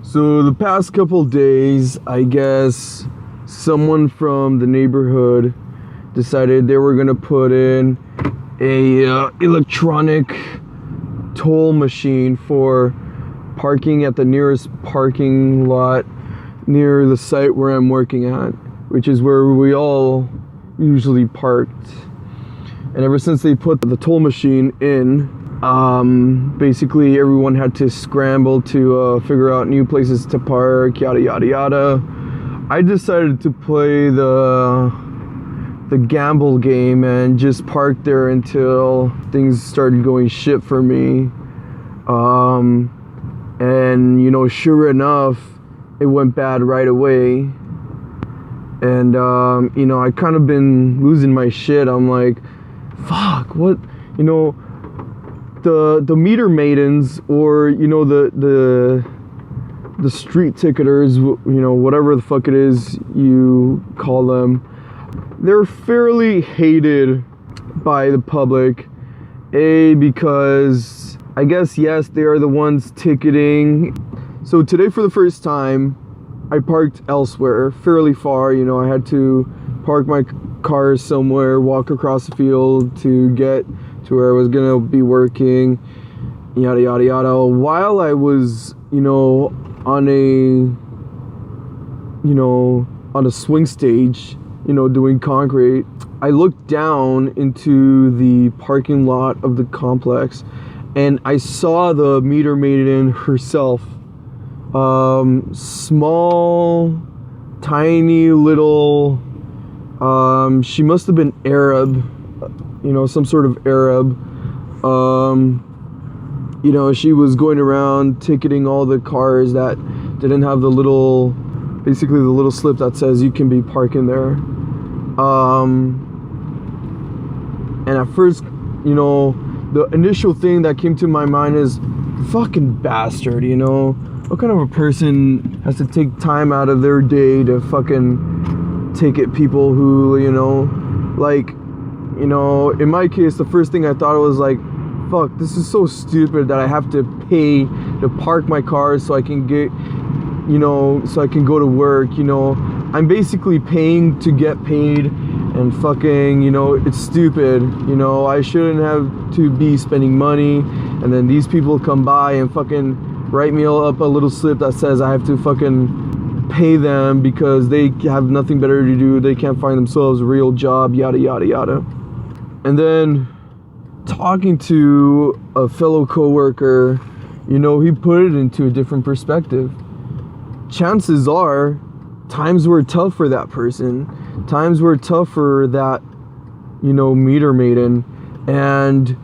So the past couple days, I guess someone from the neighborhood decided they were gonna put in a electronic toll machine for parking at the nearest parking lot near the site where I'm working at, which is where we all usually parked. And ever since they put the toll machine in, basically everyone had to scramble to figure out new places to park, yada yada yada. I decided to play the gamble game and just park there until things started going shit for me. And you know, sure enough, it went bad right away. And you know, I kind of been losing my shit. I'm like, fuck, what, you know, the meter maidens, or you know, the street ticketers, you know, whatever the fuck it is you call them, they're fairly hated by the public. Because I guess, yes, they are the ones ticketing. So today, for the first time, I parked elsewhere, fairly far. You know, I had to park my car somewhere, walk across the field to get to where I was gonna be working, yada yada yada. While I was, you know, on a swing stage, you know, doing concrete, I looked down into the parking lot of the complex and I saw the meter maiden herself. Small, tiny little, she must have been Arab, you know, some sort of Arab. You know, she was going around ticketing all the cars that didn't have the little, basically the little slip that says you can be parking there. And at first, you know, the initial thing that came to my mind is, fucking bastard, you know? What kind of a person has to take time out of their day to fucking ticket people who, you know, like, you know, in my case, the first thing I thought was like, fuck, this is so stupid that I have to pay to park my car so I can get, you know, so I can go to work, you know. I'm basically paying to get paid, and fucking, you know, it's stupid, you know. I shouldn't have to be spending money, and then these people come by and fucking write me up a little slip that says I have to fucking pay them because they have nothing better to do, they can't find themselves a real job, yada yada yada. And then talking to a fellow coworker, you know, he put it into a different perspective. Chances are times were tough for that person, times were tough for that, you know, meter maiden, and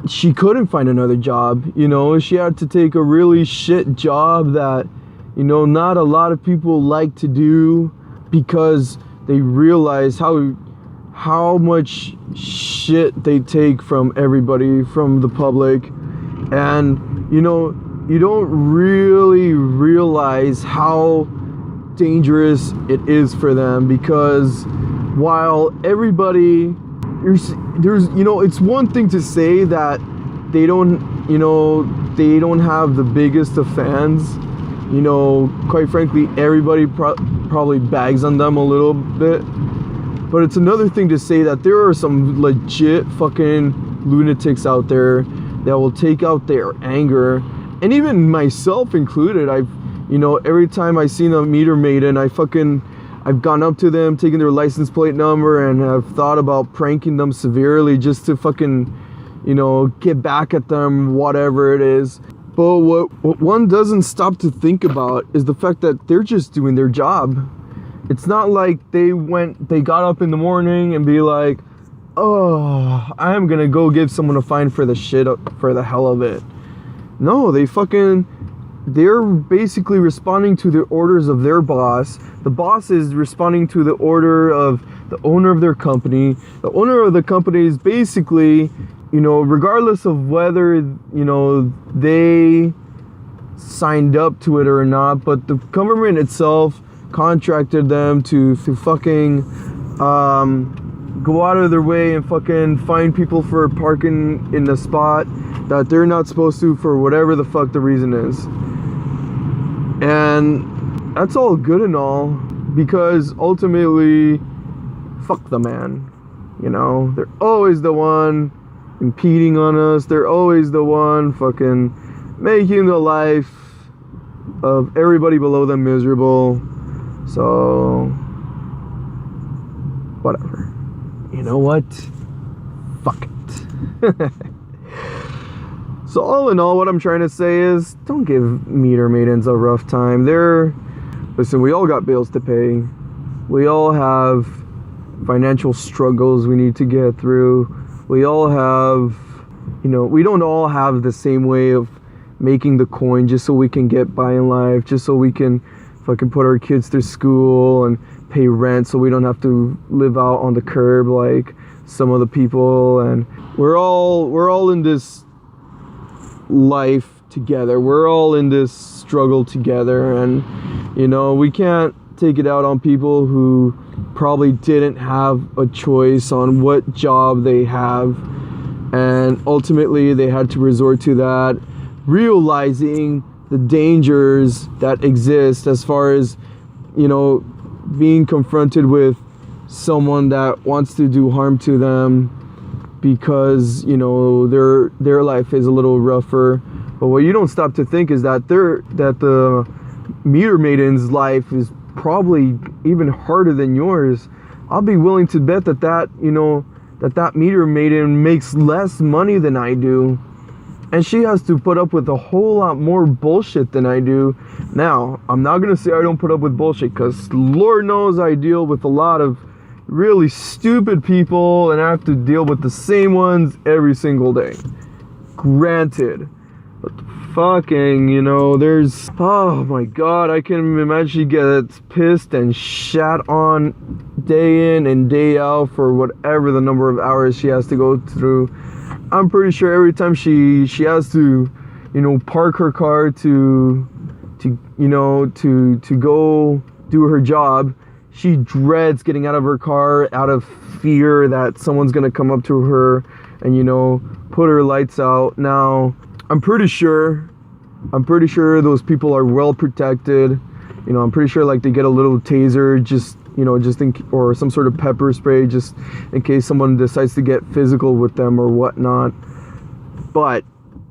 she couldn't find another job. You know, she had to take a really shit job that, you know, not a lot of people like to do, because they realize how much shit they take from everybody, from the public. And, you know, you don't really realize how dangerous it is for them, because while everybody, there's, you know, it's one thing to say that they don't, you know, they don't have the biggest of fans. You know, quite frankly, everybody probably bags on them a little bit. But it's another thing to say that there are some legit fucking lunatics out there that will take out their anger. And even myself included, you know, every time I seen a meter maiden, I've gone up to them, taken their license plate number, and have thought about pranking them severely just to fucking, you know, get back at them, whatever it is. But what one doesn't stop to think about is the fact that they're just doing their job. It's not like they got up in the morning and be like, oh, I'm gonna go give someone a fine for the shit, for the hell of it. No, they're basically responding to the orders of their boss. The boss is responding to the order of the owner of their company. The owner of the company is basically, you know, regardless of whether, you know, they signed up to it or not, but the government itself contracted them to fucking go out of their way and fucking find people for parking in the spot that they're not supposed to for whatever the fuck the reason is. And that's all good and all, because ultimately, fuck the man. You know, they're always the one impeding on us. They're always the one fucking making the life of everybody below them miserable. So, whatever. You know what? Fuck it. So all in all, what I'm trying to say is, don't give meter maidens a rough time. Listen, we all got bills to pay. We all have financial struggles we need to get through. We all have, we don't all have the same way of making the coin just so we can get by in life, just so we can fucking put our kids through school and pay rent so we don't have to live out on the curb like some of the people. And we're all in this life together. We're all in this struggle together, and we can't take it out on people who probably didn't have a choice on what job they have, and ultimately they had to resort to that, realizing the dangers that exist as far as being confronted with someone that wants to do harm to them because their life is a little rougher. But what you don't stop to think is that the meter maiden's life is probably even harder than yours. I'll be willing to bet that meter maiden makes less money than I do, and she has to put up with a whole lot more bullshit than I do. Now, I'm not gonna say I don't put up with bullshit, because Lord knows I deal with a lot of really stupid people, and I have to deal with the same ones every single day. Granted. But fucking, there's, oh my god, I can imagine she gets pissed and shat on day in and day out for whatever the number of hours she has to go through. I'm pretty sure every time she has to, park her car to go do her job, she dreads getting out of her car out of fear that someone's gonna come up to her and, put her lights out. Now, I'm pretty sure those people are well protected. I'm pretty sure like they get a little taser or some sort of pepper spray just in case someone decides to get physical with them or whatnot. But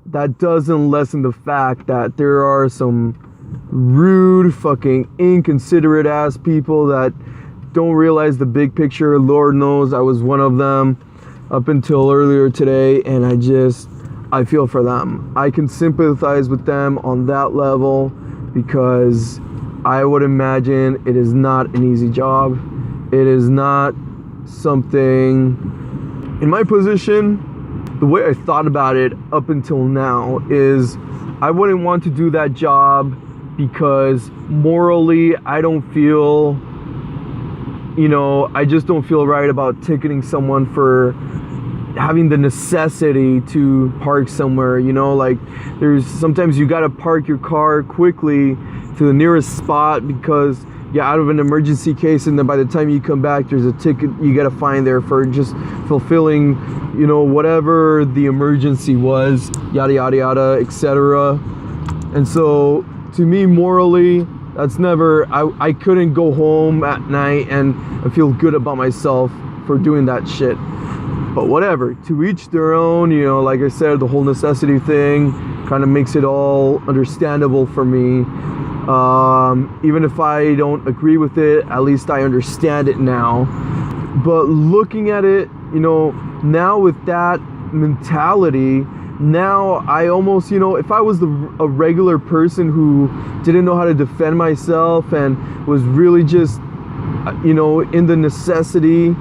that doesn't lessen the fact that there are some rude, fucking inconsiderate ass people that don't realize the big picture. Lord knows I was one of them up until earlier today, and I feel for them. I can sympathize with them on that level, because I would imagine it is not an easy job. It is not something, in my position, the way I thought about it up until now is I wouldn't want to do that job because morally I don't feel, I just don't feel right about ticketing someone for having the necessity to park somewhere. Like there's sometimes you gotta park your car quickly to the nearest spot because you're out of an emergency case, and then by the time you come back there's a ticket you gotta find there for just fulfilling whatever the emergency was, yada yada yada, etc. And so to me, morally, that's never, I couldn't go home at night and feel good about myself for doing that shit. But whatever, to each their own. Like I said, the whole necessity thing kind of makes it all understandable for me. Even if I don't agree with it, at least I understand it now. But looking at it, now with that mentality, now I almost, if I was a regular person who didn't know how to defend myself and was really just, in the necessity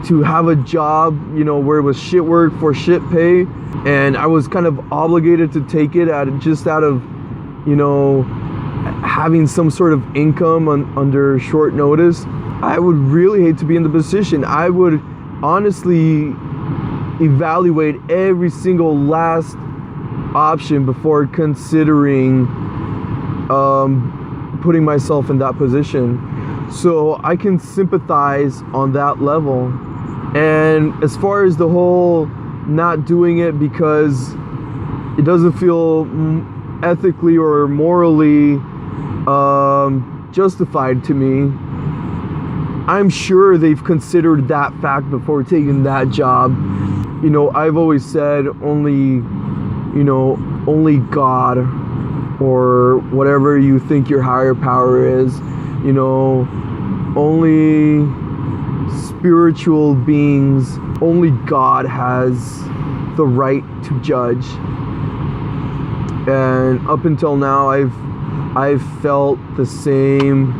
to have a job, where it was shit work for shit pay, and I was kind of obligated to take it out of, having some sort of income under short notice, I would really hate to be in the position. I would honestly evaluate every single last option before considering putting myself in that position. So I can sympathize on that level. And as far as the whole not doing it because it doesn't feel ethically or morally justified to me, I'm sure they've considered that fact before taking that job. You know, I've always said only God or whatever you think your higher power is, you know, only spiritual beings, only God has the right to judge. And up until now, I've felt the same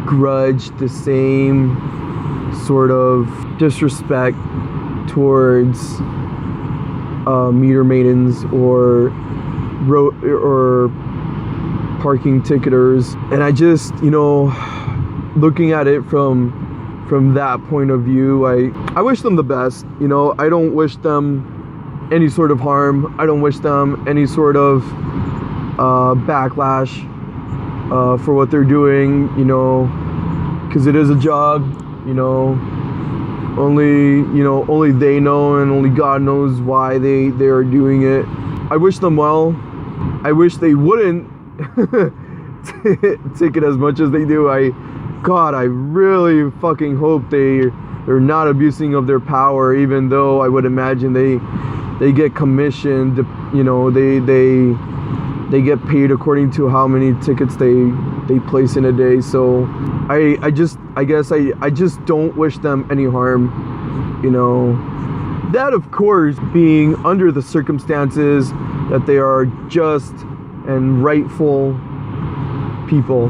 grudge, the same sort of disrespect towards meter maidens or parking ticketers. And I just, you know, looking at it from that point of view, I wish them the best. You know, I don't wish them any sort of harm. I don't wish them any sort of backlash for what they're doing, you know, because it is a job, you know. Only they know, and only God knows why they are doing it. I wish them well. I wish they wouldn't take it as much as they do. I really fucking hope they're not abusing of their power, even though I would imagine they get commissioned, you know, they get paid according to how many tickets they place in a day. So I just don't wish them any harm, you know. That, of course, being under the circumstances that they are just and rightful people,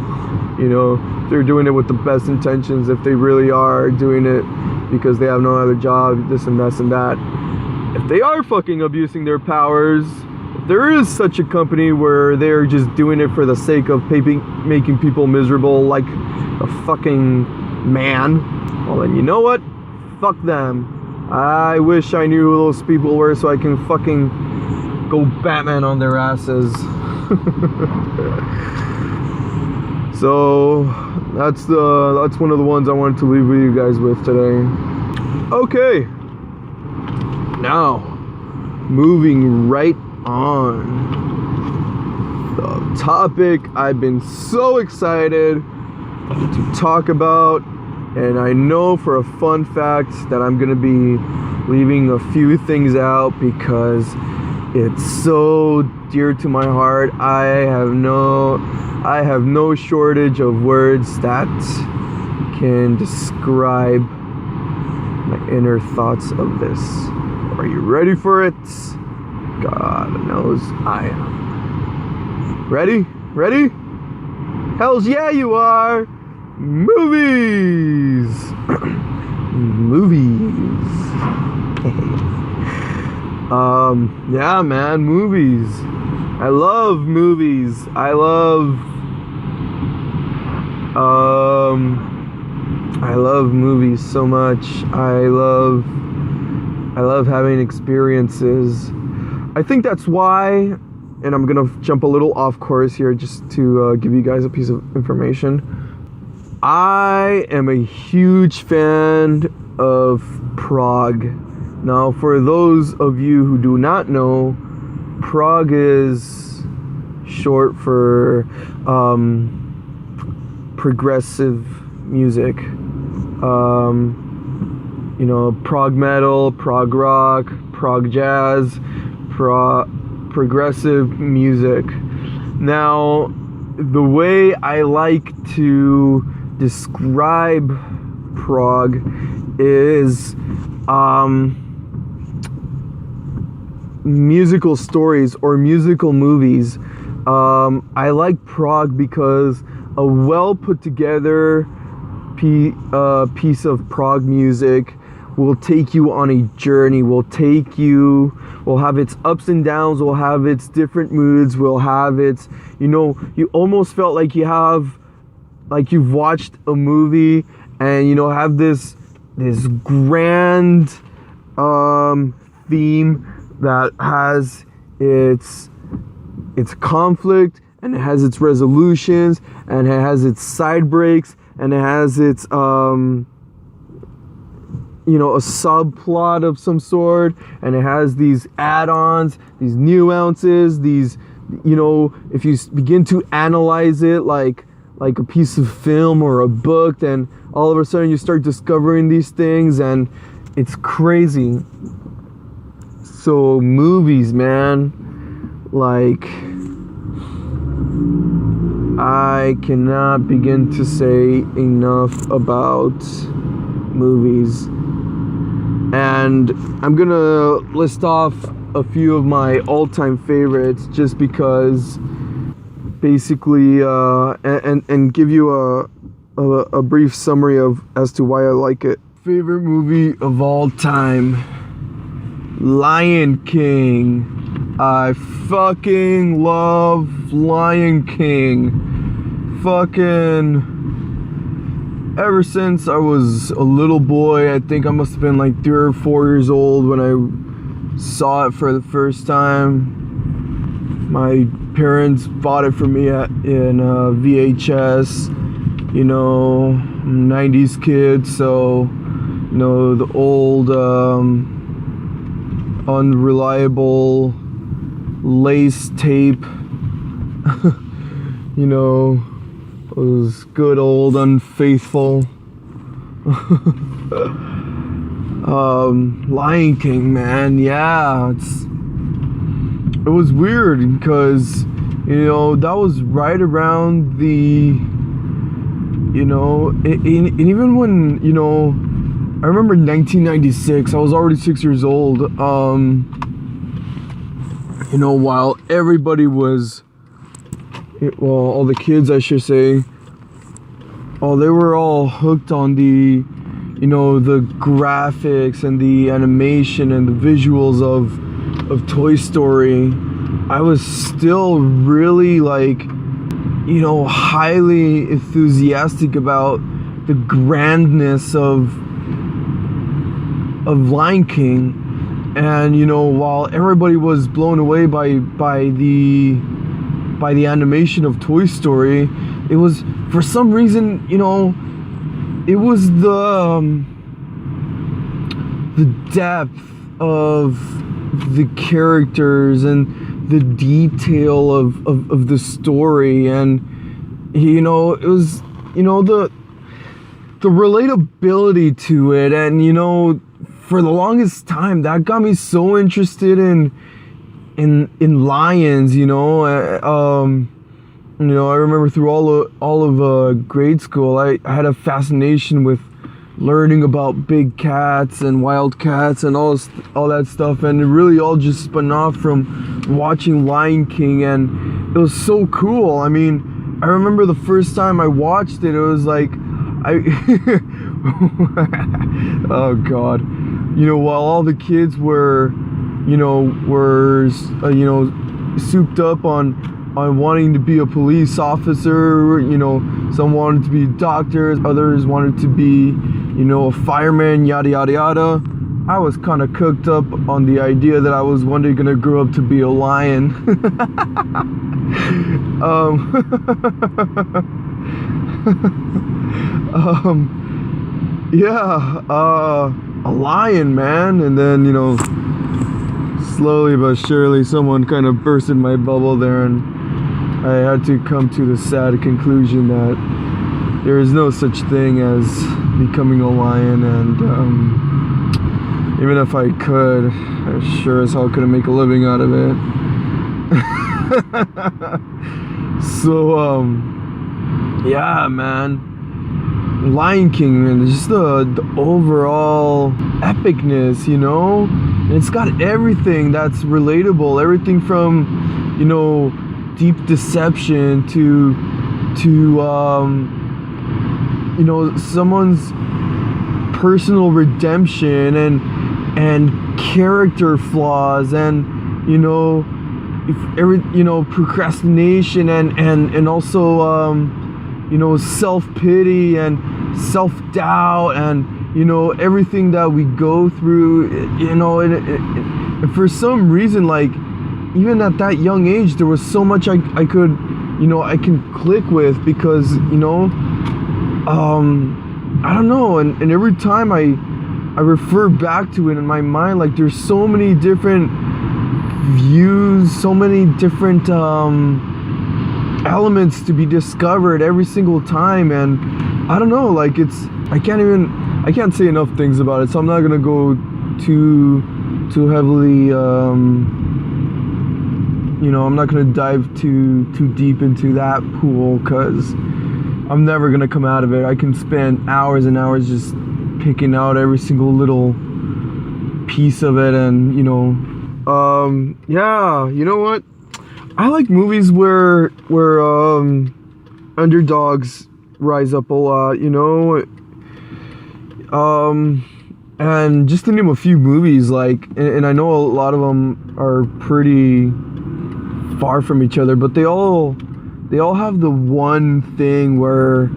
you know. They're doing it with the best intentions. If they really are doing it because they have no other job, this and that and that. If they are fucking abusing their powers, if there is such a company where they're just doing it for the sake of making people miserable like a fucking man, well then, you know what? Fuck them. I wish I knew who those people were so I can fucking go Batman on their asses. So that's one of the ones I wanted to leave with you guys with today. Okay, now moving right on. The topic I've been so excited to talk about, and I know for a fun fact that I'm gonna be leaving a few things out because it's so dear to my heart. I have no shortage of words that can describe my inner thoughts of this. Are you ready for it? God knows I am. Ready? Ready? Hells yeah, you are! Movies! Movies. Yeah, man, movies. I love movies. I love movies so much. I love having experiences. I think that's why, and I'm gonna jump a little off course here just to give you guys a piece of information. I am a huge fan of Prague. Now, for those of you who do not know, Prague is short for progressive music. You know, prog metal, prog rock, prog jazz, progressive music. Now, the way I like to describe Prague is musical stories or musical movies. I like Prague because a well put together piece of prog music will take you on a journey, will have its ups and downs, will have its different moods, will have its, you know, you almost felt like you've watched a movie and, you know, have this grand theme that has its conflict, and it has its resolutions, and it has its side breaks, and it has its you know, a subplot of some sort, and it has these add-ons, these nuances, these, you know, if you begin to analyze it like a piece of film or a book, then all of a sudden you start discovering these things, and it's crazy. So movies, man, like, I cannot begin to say enough about movies. And I'm gonna list off a few of my all-time favorites just because, basically, and give you a brief summary of as to why I like it. Favorite movie of all time, Lion King. I fucking love Lion King. Fucking ever since I was a little boy. I think I must have been like 3 or 4 years old when I saw it for the first time. My parents bought it for me in VHS. You know, 90s kid, so, you know, the old unreliable lace tape. You know, those good old unfaithful. Lion King, man, yeah, it was weird because, you know, that was right around the, you know, and even when, you know, I remember 1996, I was already 6 years old, you know, while everybody was, well, all the kids, I should say, they were all hooked on the, you know, the graphics and the animation and the visuals of Toy Story. I was still really, like, you know, highly enthusiastic about the grandness of Lion King. And, you know, while everybody was blown away by the animation of Toy Story, it was, for some reason, you know, it was the depth of the characters and the detail of the story, and, you know, it was, you know, the relatability to it. And, you know, for the longest time, that got me so interested in lions, you know. You know, I remember through all of grade school, I had a fascination with learning about big cats and wild cats and all that stuff, and it really all just spun off from watching Lion King, and it was so cool. I mean, I remember the first time I watched it, it was like, oh God, you know, while all the kids were souped up on wanting to be a police officer, you know, some wanted to be doctors, others wanted to be, you know, a fireman, yada yada yada. I was kind of cooked up on the idea that I was one day gonna grow up to be a lion. A lion, man. And then, you know, slowly but surely someone kind of bursted my bubble there, and I had to come to the sad conclusion that there is no such thing as becoming a lion, and even if I could, I sure as hell couldn't make a living out of it. So, yeah, man, Lion King, man, just the overall epicness, you know, and it's got everything that's relatable, everything from, you know, deep deception to you know, someone's personal redemption and character flaws, and, you know, procrastination and also you know, self-pity and self-doubt, and, you know, everything that we go through, you know, and for some reason, like, even at that young age, there was so much I could, you know, I can click with, because, you know, I don't know, and every time I I refer back to it in my mind. Like, there's so many different views, so many different elements to be discovered every single time, and I don't know, like, I can't say enough things about it, so I'm not gonna go too heavily, I'm not gonna dive too deep into that pool, because I'm never gonna come out of it. I can spend hours and hours just picking out every single little piece of it, and yeah, you know what? I like movies where underdogs rise up a lot, and just to name a few movies, like, and I know a lot of them are pretty far from each other, but they all have the one thing where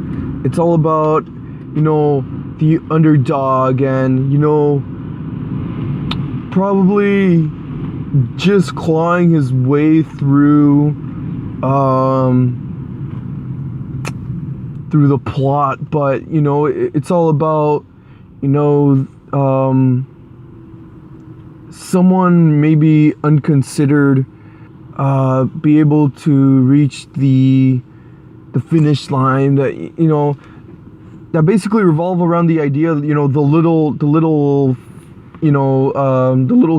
it's all about, the underdog, and probably just clawing his way through the plot, but it's all about someone maybe unconsidered be able to reach the finish line, that that basically revolve around the idea, the little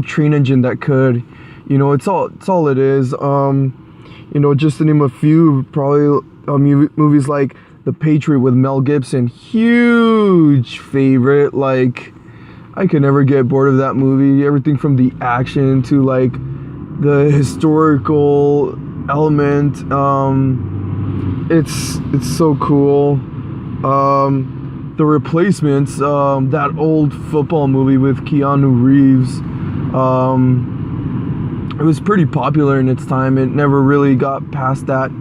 train engine that could, it's all it is. Just to name a few, probably movies like The Patriot with Mel Gibson, huge favorite. Like, I could never get bored of that movie. Everything from the action to like the historical element, it's so cool. The Replacements, that old football movie with Keanu Reeves, it was pretty popular in its time. It never really got past that,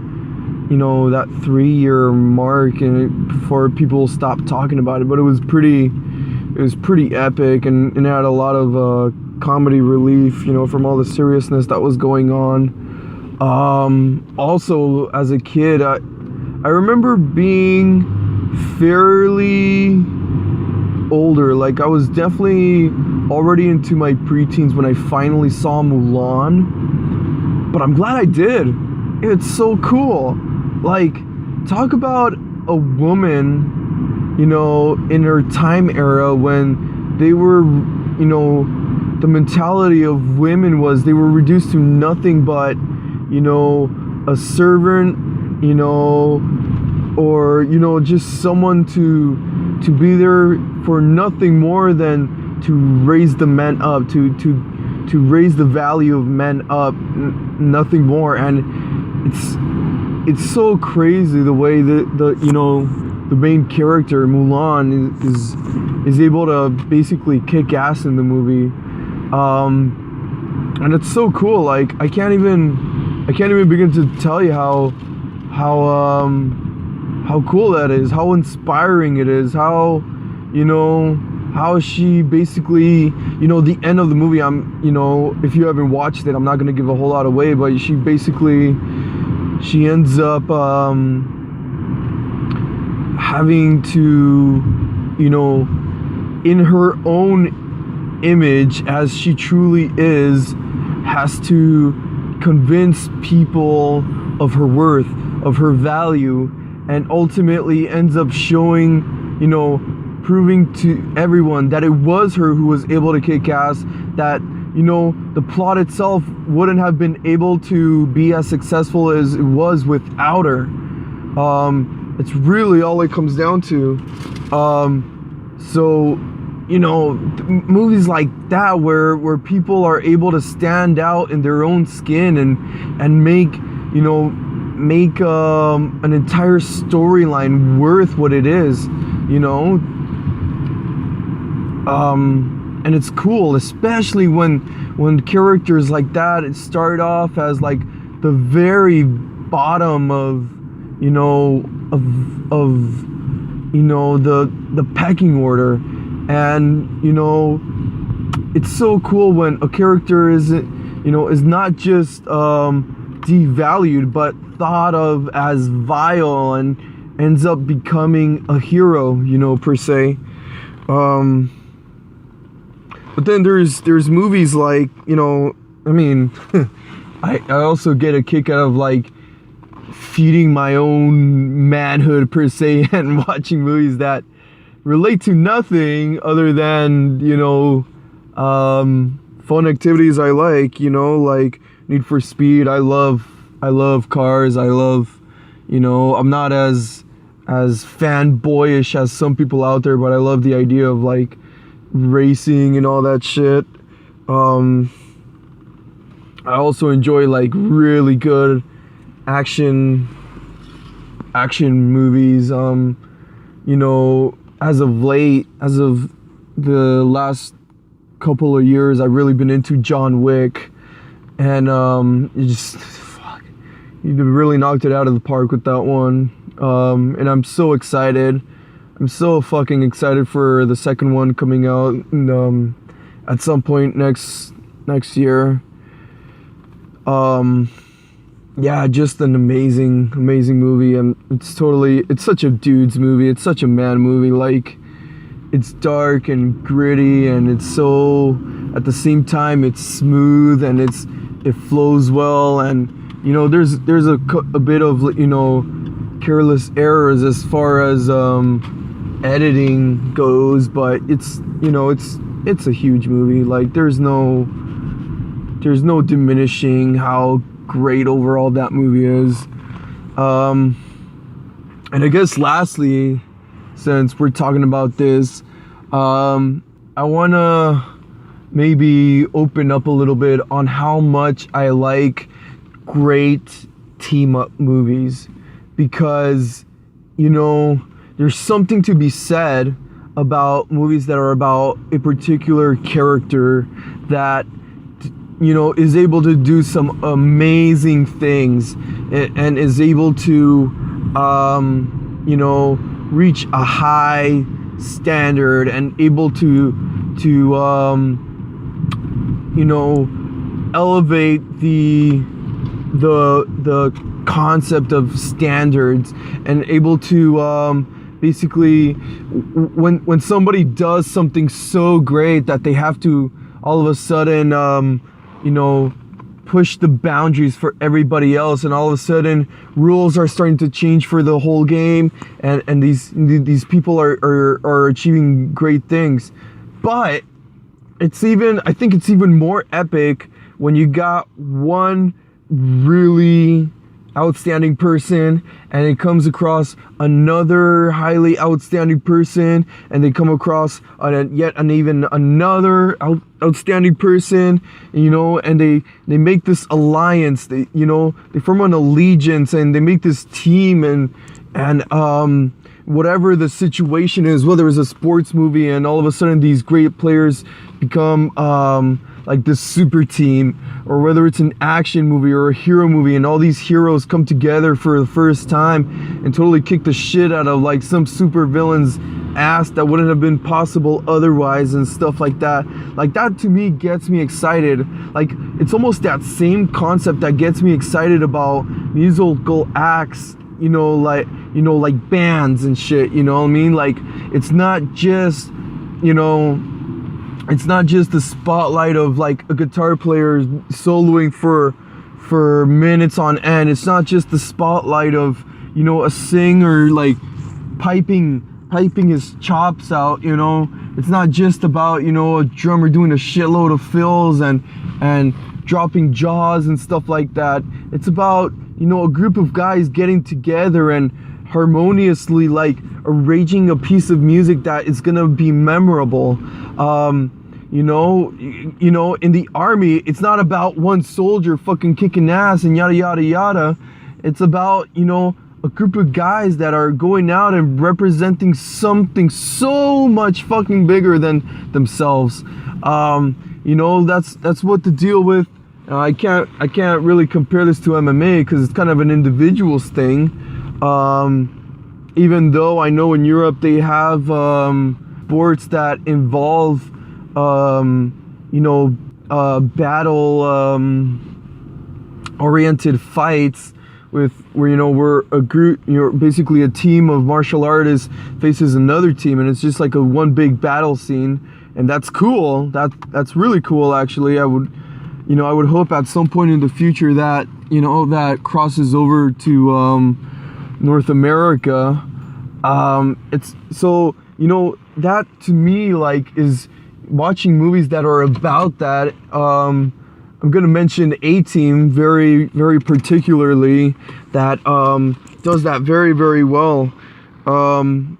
that 3-year mark, and before people stopped talking about it. But it was pretty epic, and it had a lot of comedy relief, from all the seriousness that was going on. Also, as a kid, I remember being fairly older. Like, I was definitely already into my preteens when I finally saw Mulan, but I'm glad I did. It's so cool. Like, talk about a woman, in her time era when they were, the mentality of women was they were reduced to nothing but, a servant, or just someone to be there for nothing more than to raise the men up, to raise the value of men up, nothing more. And it's so crazy the way that the main character Mulan is able to basically kick ass in the movie, and it's so cool. Like, I can't even begin to tell you how cool that is, how inspiring it is, how she basically, the end of the movie, if you haven't watched it, I'm not going to give a whole lot away, but she ends up having to, in her own image, as she truly is, has to convince people of her worth, of her value, and ultimately ends up showing, proving to everyone that it was her who was able to kick ass, that, the plot itself wouldn't have been able to be as successful as it was without her. It's really all it comes down to. So, movies like that where people are able to stand out in their own skin and make an entire storyline worth what it is, and it's cool, especially when characters like that start off as like the very bottom of the pecking order, and it's so cool when a character is not just devalued but thought of as vile and ends up becoming a hero, per se. But then there's movies like, you know, I mean, I also get a kick out of like feeding my own manhood per se and watching movies that relate to nothing other than, you know, fun activities I like, you know, like Need for Speed. I love cars. I love, you know, I'm not as fanboyish as some people out there, but I love the idea of like racing and all that shit. I also enjoy like really good action movies. You know, as of the last couple of years, I've really been into John Wick, and you really knocked it out of the park with that one. And I'm so excited. I'm so fucking excited for the second one coming out at some point next year. Yeah, just an amazing movie, and it's such a dude's movie. It's such a man movie. Like, it's dark and gritty, and it's so, at the same time, it's smooth and it flows well. And, you know, there's a bit of, you know, careless errors as far as editing goes, but it's, you know, it's a huge movie. Like, there's no diminishing how great overall that movie is. And I guess lastly, since we're talking about this, I want to maybe open up a little bit on how much I like great team-up movies, because, you know, there's something to be said about movies that are about a particular character that, you know, is able to do some amazing things and is able to, you know, reach a high standard and able to you know, elevate the concept of standards, and able to basically, when somebody does something so great that they have to all of a sudden you know, push the boundaries for everybody else, and all of a sudden rules are starting to change for the whole game, and these people are achieving great things. But I think it's even more epic when you got one really outstanding person and it comes across another highly outstanding person, and they come across yet another outstanding person, you know, and they make this alliance. They, you know, they form an allegiance, and they make this team, and whatever the situation is, whether it's a sports movie and all of a sudden these great players become like this super team, or whether it's an action movie or a hero movie and all these heroes come together for the first time and totally kick the shit out of like some super villain's ass that wouldn't have been possible otherwise, and stuff like that. Like, that to me gets me excited. Like, it's almost that same concept that gets me excited about musical acts, you know, like bands and shit, you know what I mean? Like, it's not just, you know, it's not just the spotlight of like a guitar player soloing for minutes on end. It's not just the spotlight of, you know, a singer like piping his chops out, you know. It's not just about, you know, a drummer doing a shitload of fills and dropping jaws and stuff like that. It's about, you know, a group of guys getting together and harmoniously like arranging a piece of music that is gonna be memorable. You know, in the army, it's not about one soldier fucking kicking ass and yada yada yada. It's about, you know, a group of guys that are going out and representing something so much fucking bigger than themselves. You know, that's what to deal with. I can't really compare this to MMA because it's kind of an individuals thing. Even though I know in Europe they have sports that involve you know, battle oriented fights where, you know, we're a group, you're basically a team of martial artists faces another team, and it's just like a one big battle scene. and that's cool. That's really cool, actually. I would hope at some point in the future that, that crosses over to North America. It's so, that to me, like, is watching movies that are about that. I'm gonna mention A-Team very, very particularly, that does that very, very well. And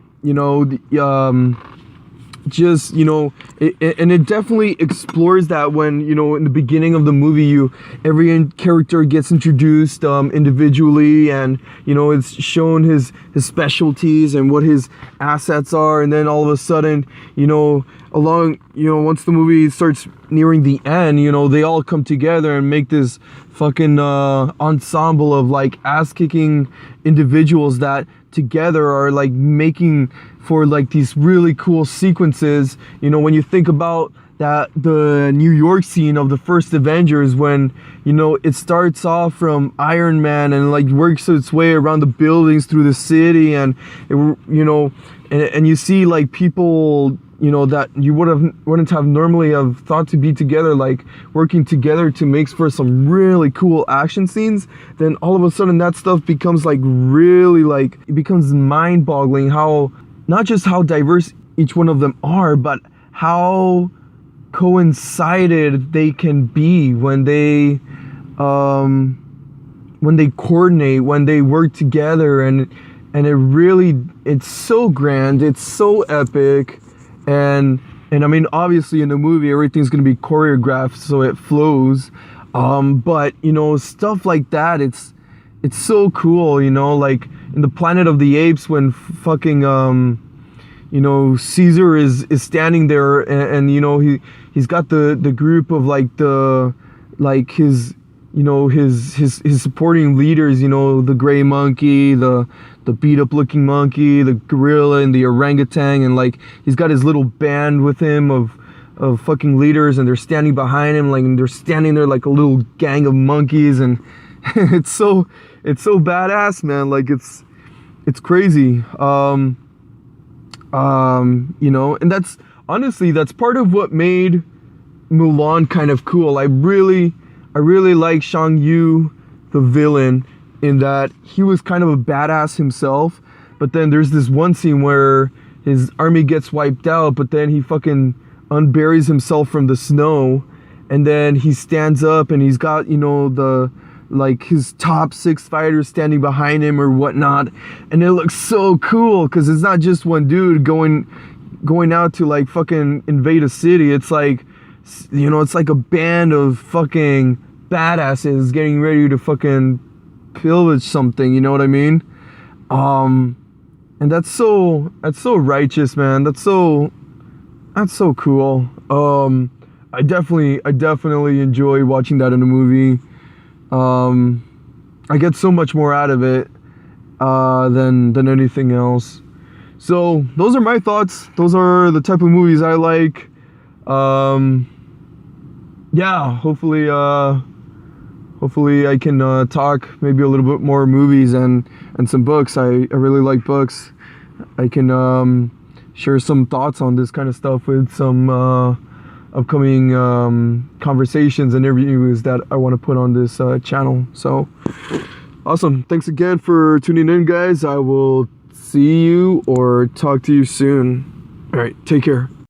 it definitely explores that when, in the beginning of the movie, every character gets introduced individually, and, it's shown his specialties and what his assets are, and then all of a sudden, once the movie starts nearing the end, they all come together and make this fucking ensemble of, like, ass-kicking individuals that together are, like, making for, like, these really cool sequences. When you think about that, the New York scene of the first Avengers, when, it starts off from Iron Man and, like, works its way around the buildings through the city, and and you see, like, people, that you wouldn't have normally have thought to be together, like, working together to make for some really cool action scenes. Then all of a sudden that stuff becomes, like, really, like, it becomes mind-boggling how, not just how diverse each one of them are, but how coincided they can be when they coordinate, when they work together, and it's so grand, it's so epic, and I mean, obviously in the movie everything's gonna be choreographed so it flows, but stuff like that, it's so cool, like in the Planet of the Apes, when fucking Caesar is standing there, and he's got the group of, like, his supporting leaders, the gray monkey, the beat up looking monkey, the gorilla, and the orangutan, and, like, he's got his little band with him of fucking leaders, and they're standing behind him, like, and they're standing there like a little gang of monkeys, and it's so badass, man. Like, it's crazy. And that's honestly, that's part of what made Mulan kind of cool. I really like Shang Yu, the villain, in that he was kind of a badass himself, but then there's this one scene where his army gets wiped out, but then he fucking unburies himself from the snow, and then he stands up, and he's got, his top 6 fighters standing behind him or whatnot, and it looks so cool because it's not just one dude going out to, like, fucking invade a city. It's like, it's like a band of fucking badasses getting ready to fucking pillage something, you know what I mean? And that's so righteous, man. That's so cool. I definitely enjoy watching that in a movie. I get so much more out of it than anything else. So those are my thoughts. Those are the type of movies I like. Yeah, hopefully I can talk maybe a little bit more movies and some books. I really like books. I can share some thoughts on this kind of stuff with some upcoming conversations and interviews that I want to put on this channel. So awesome. Thanks again for tuning in, guys. I will see you or talk to you soon. All right, take care.